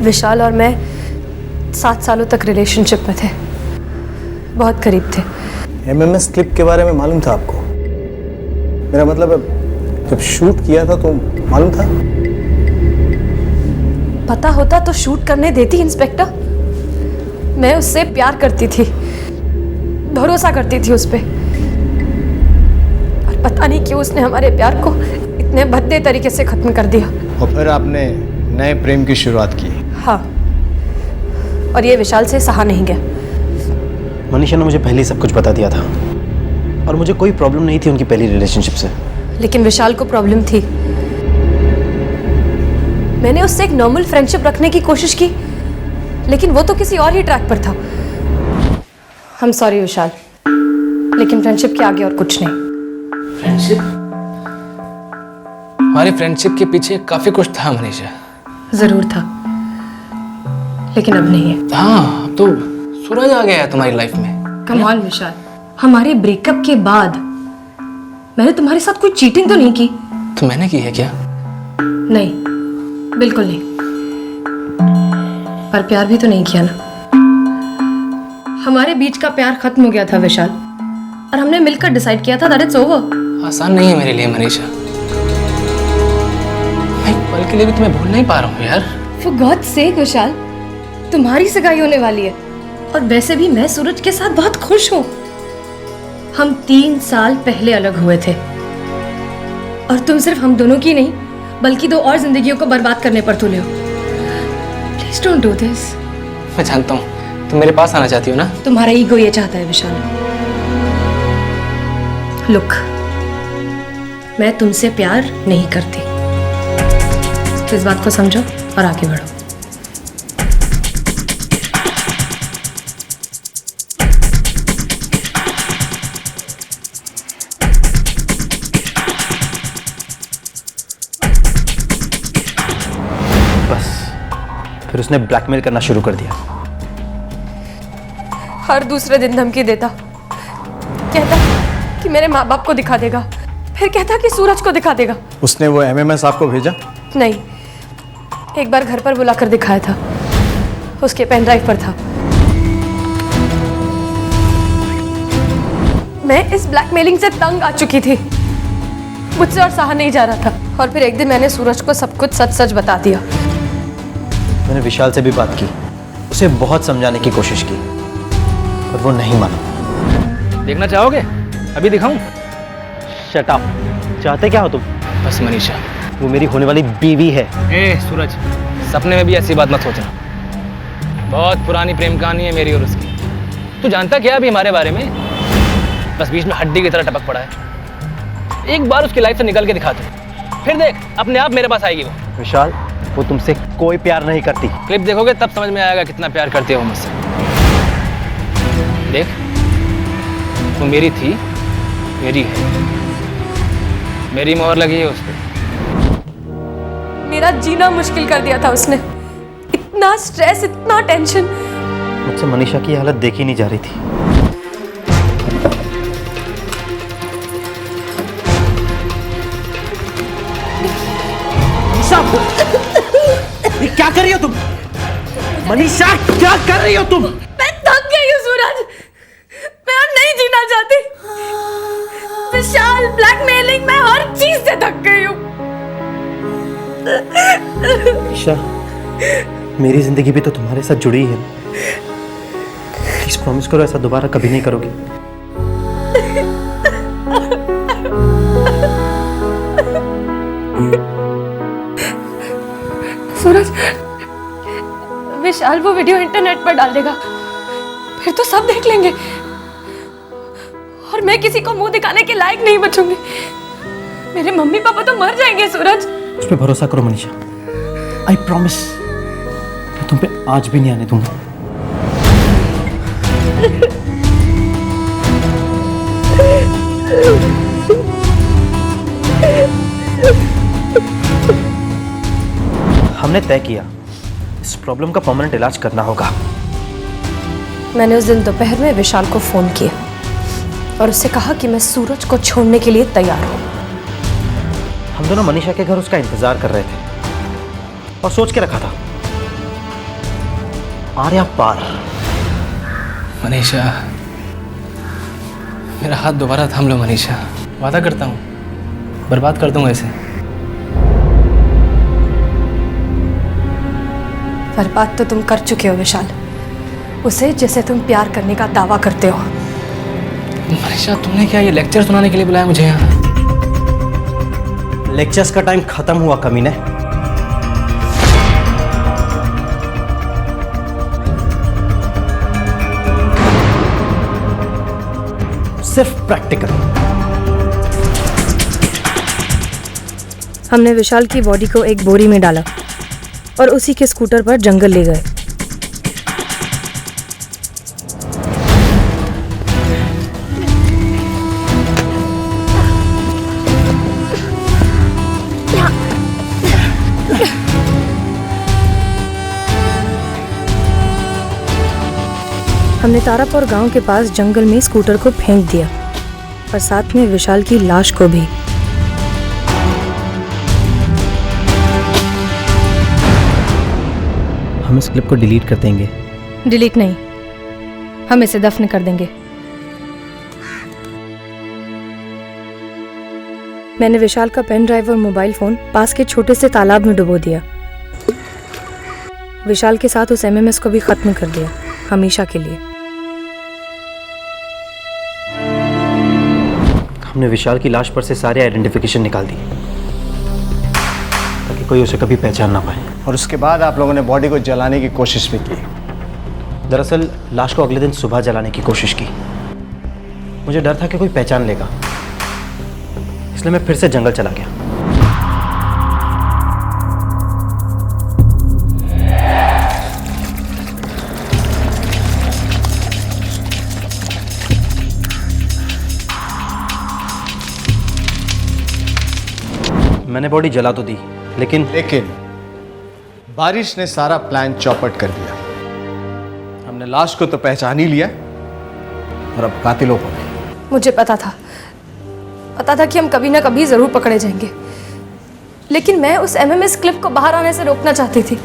विशाल और मैं 7 सालों तक रिलेशनशिप में थे, बहुत करीब थे। MMS क्लिप के बारे में मालूम था आपको? मेरा मतलब है, जब शूट किया था तो मालूम था? पता होता तो शूट करने देती इंस्पेक्टर। मैं उससे प्यार करती थी, भरोसा करती थी उस पे, और पता नहीं क्यों उसने हमारे प्यार को इतने भद्दे तरीके से खत्म कर दिया। और फिर आपने नए प्रेम की शुरुआत की। हाँ, और ये विशाल से सहा नहीं गया। मनीषा ने मुझे पहले ही सब कुछ बता दिया था, और मुझे कोई प्रॉब्लम नहीं थी उनकी पहली रिलेशनशिप से। लेकिन विशाल को प्रॉब्लम थी। मैंने उससे एक नॉर्मल फ्रेंडशिप रखने की कोशिश की, लेकिन वो तो किसी और ही ट्रैक पर था। हम सॉरी विशाल, लेकिन फ्रेंडशिप के आगे और कुछ नहीं। फ्रेंडशिप? हमारी फ्रेंडशिप के पीछे काफी कुछ था मनीषा। जरूर था, लेकिन अब नहीं है। हाँ, अब तो सूरज आ गया है तुम्हारी लाइफ में। कम ऑन विशाल, हमारे ब्रेकअप के बाद मैंने तुम्हारे साथ कोई चीटिंग तो नहीं की? तो मैंने की है क्या? नहीं, बिल्कुल नहीं। पर प्यार भी तो नहीं किया ना। हमारे बीच का प्यार खत्म हो गया था विशाल, और हमने मिलकर डिसाइड किया था दैट इट्स ओवर। आसान नहीं है मेरे लिए मनीषा, मैं एक पल के लिए भी तुम्हें भूल नहीं पा रहा हूँ यार। For God's sake विशाल, तुम्हारी सगाई होने वाली है, और वैसे भी मैं सूरज के साथ बहुत खुश हूँ। हम 3 साल पहले अलग हुए थे, और तुम सिर्फ हम दोनों की नहीं बल्कि 2 और जिंदगियों को बर्बाद करने पर तुले हो। Please don't do this. मैं जानता हूँ तुम मेरे पास आना चाहती हो ना। तुम्हारा ईगो ये चाहता है विशाल। लुक, मैं तुमसे प्यार नहीं करती, तो इस बात को समझो और आगे बढ़ो। फिर उसने ब्लैकमेल करना शुरू कर दिया। हर दूसरे दिन धमकी देता, कहता कि मेरे माँ बाप को दिखा देगा, फिर कहता कि सूरज को दिखा देगा। उसने वो एमएमएस आपको भेजा? नहीं, एक बार घर पर बुलाकर दिखाया था, उसके पेन ड्राइव पर था। मैं इस ब्लैकमेलिंग से तंग आ चुकी थी, मुझसे और सहा नहीं जा रहा था। और फिर एक दिन मैंने सूरज को सब कुछ सच सच बता दिया। मैंने विशाल से भी बात की, उसे बहुत समझाने की कोशिश की, पर वो नहीं माना। देखना चाहोगे? अभी दिखाऊं? Shut up. चाहते क्या हो तुम? बस मनीषा, वो मेरी होने वाली बीवी है। ए सूरज, सपने में भी ऐसी बात मत सोचना। बहुत पुरानी प्रेम कहानी है मेरी और उसकी। तू जानता क्या अभी हमारे बारे में? बस बीच में हड्डी की तरह टपक पड़ा है। एक बार उसकी लाइफ से निकल के दिखा दो, फिर देख अपने आप मेरे पास आएगी वो। विशाल, वो तुमसे कोई प्यार नहीं करती। क्लिप देखोगे तब समझ में आएगा कितना प्यार करती है वो मुझसे। देख, वो मेरी थी, मेरी है, मेरी मोहर लगी है उस पर। मेरा जीना मुश्किल कर दिया था उसने। इतना स्ट्रेस, इतना टेंशन। मुझसे मनीषा की हालत देखी नहीं जा रही थी। ये क्या कर रही हो तुम? मनीषा, क्या कर रही हो तुम? मैं थक गई हूँ सूरज, मैं और नहीं जीना चाहती। विशाल, ब्लैकमेलिंग, मैं हर चीज से थक गई हूँ। मनीषा, मेरी जिंदगी भी तो तुम्हारे साथ जुड़ी है। प्लीज प्रॉमिस करो ऐसा दोबारा कभी नहीं करोगी। सूरज, विशाल वो वीडियो इंटरनेट पर डाल देगा, फिर तो सब देख लेंगे और मैं किसी को मुंह दिखाने के लायक नहीं बचूंगी। मेरे मम्मी पापा तो मर जाएंगे सूरज। उस पे भरोसा करो मनीषा, आई प्रॉमिस मैं तुम पे आज भी नहीं आने दूंगा। हमने तय किया इस प्रॉब्लम का परमानेंट इलाज करना होगा। मैंने उस दिन दोपहर में विशाल को फोन किया और उससे कहा कि मैं सूरज को छोड़ने के लिए तैयार हूं। हम दोनों मनीषा के घर उसका इंतजार कर रहे थे और सोच के रखा था, आर्या पार। मनीषा, मेरा हाथ दोबारा थाम लो मनीषा, वादा करता हूँ बर्बाद कर दूंगा इसे। बर्बाद तो तुम कर चुके हो विशाल, उसे जिसे तुम प्यार करने का दावा करते हो। मनीषा, तुमने क्या ये लेक्चर सुनाने के लिए बुलाया मुझे यहाँ? लेक्चर्स का टाइम खत्म हुआ कमीने। सिर्फ प्रैक्टिकल। हमने विशाल की बॉडी को एक बोरी में डाला और उसी के स्कूटर पर जंगल ले गए। हमने तारापुर गांव के पास जंगल में स्कूटर को फेंक दिया और साथ में विशाल की लाश को भी। हम इस क्लिप को डिलीट कर देंगे। डिलीट नहीं, हम इसे दफन कर देंगे। मैंने विशाल का पेन ड्राइव और मोबाइल फोन पास के छोटे से तालाब में डुबो दिया। विशाल के साथ उस एमएमएस को भी खत्म कर दिया, हमेशा के लिए। हमने विशाल की लाश पर से सारे आइडेंटिफिकेशन निकाल दी ताकि कोई उसे कभी पहचान ना पाए। और उसके बाद आप लोगों ने बॉडी को जलाने की कोशिश भी की। दरअसल लाश को अगले दिन सुबह जलाने की कोशिश की। मुझे डर था कि कोई पहचान लेगा, इसलिए मैं फिर से जंगल चला गया। मैंने बॉडी जला तो दी, लेकिन बारिश ने सारा प्लान चौपट कर दिया। हमने लाश को तो पहचान ही लिया और अब कातिलों को भी। मुझे पता था पता था कि हम कभी ना कभी ज़रूर पकड़े जाएंगे, लेकिन मैं उस एमएमएस क्लिप को बाहर आने से रोकना चाहती थी।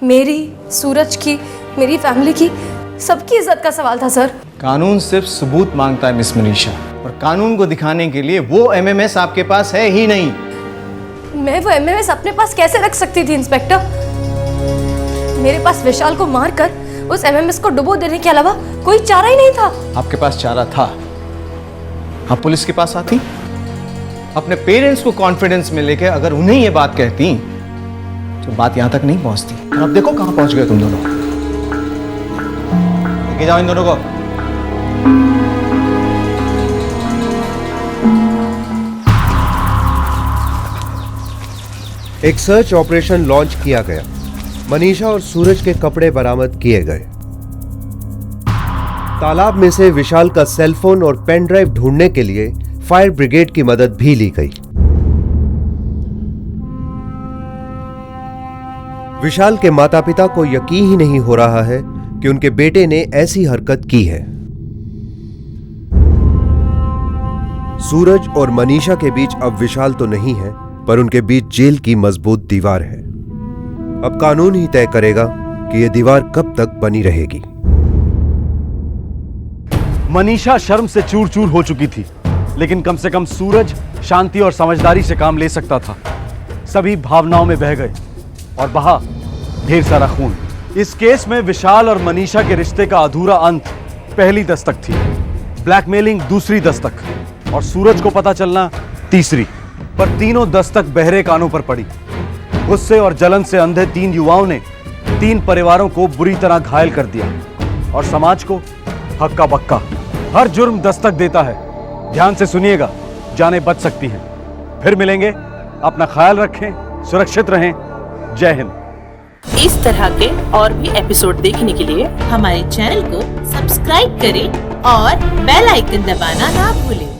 मेरी, सूरज की, मेरी फैमिली की, सबकी इज्जत का सवाल था सर। कानून सिर्फ सबूत मांगता है मिस मनीषा, और कानून को दिखाने के लिए वो एमएमएस आपके पास है ही नहीं। मैं वो एमएमएस अपने पास कैसे रख सकती थी इंस्पेक्टर? मेरे पास विशाल को मारकर उस एमएमएस को डुबो देने के अलावा कोई चारा ही नहीं था। आपके पास चारा था, आप पुलिस के पास आती, अपने पेरेंट्स को कॉन्फिडेंस में लेके अगर उन्हें ये बात कहती तो बात यहां तक नहीं पहुंचती। और अब देखो कहां पहुंच गए तुम दोनों। लेके जाओ इन दोनों को। एक सर्च ऑपरेशन लॉन्च किया गया। मनीषा और सूरज के कपड़े बरामद किए गए। तालाब में से विशाल का सेलफोन और पेन ड्राइव ढूंढने के लिए फायर ब्रिगेड की मदद भी ली गई। विशाल के माता पिता को यकीन ही नहीं हो रहा है कि उनके बेटे ने ऐसी हरकत की है। सूरज और मनीषा के बीच अब विशाल तो नहीं है, पर उनके बीच जेल की मजबूत दीवार है। अब कानून ही तय करेगा कि यह दीवार कब तक बनी रहेगी। मनीषा शर्म से चूर चूर हो चुकी थी, लेकिन कम से कम सूरज शांति और समझदारी से काम ले सकता था। सभी भावनाओं में बह गए और बहा ढेर सारा खून। इस केस में विशाल और मनीषा के रिश्ते का अधूरा अंत पहली दस्तक थी, ब्लैकमेलिंग दूसरी दस्तक और सूरज को पता चलना तीसरी। पर तीनों दस्तक बहरे कानों पर पड़ी। गुस्से और जलन से अंधे 3 युवाओं ने 3 परिवारों को बुरी तरह घायल कर दिया और समाज को हक्का बक्का। हर जुर्म दस्तक देता है, ध्यान से सुनिएगा, जानें बच सकती हैं। फिर मिलेंगे, अपना ख्याल रखें, सुरक्षित रहें। जय हिंद। इस तरह के और भी एपिसोड देखने के लिए हमारे चैनल को सब्सक्राइब करें और बेल आइकन दबाना ना भूलें।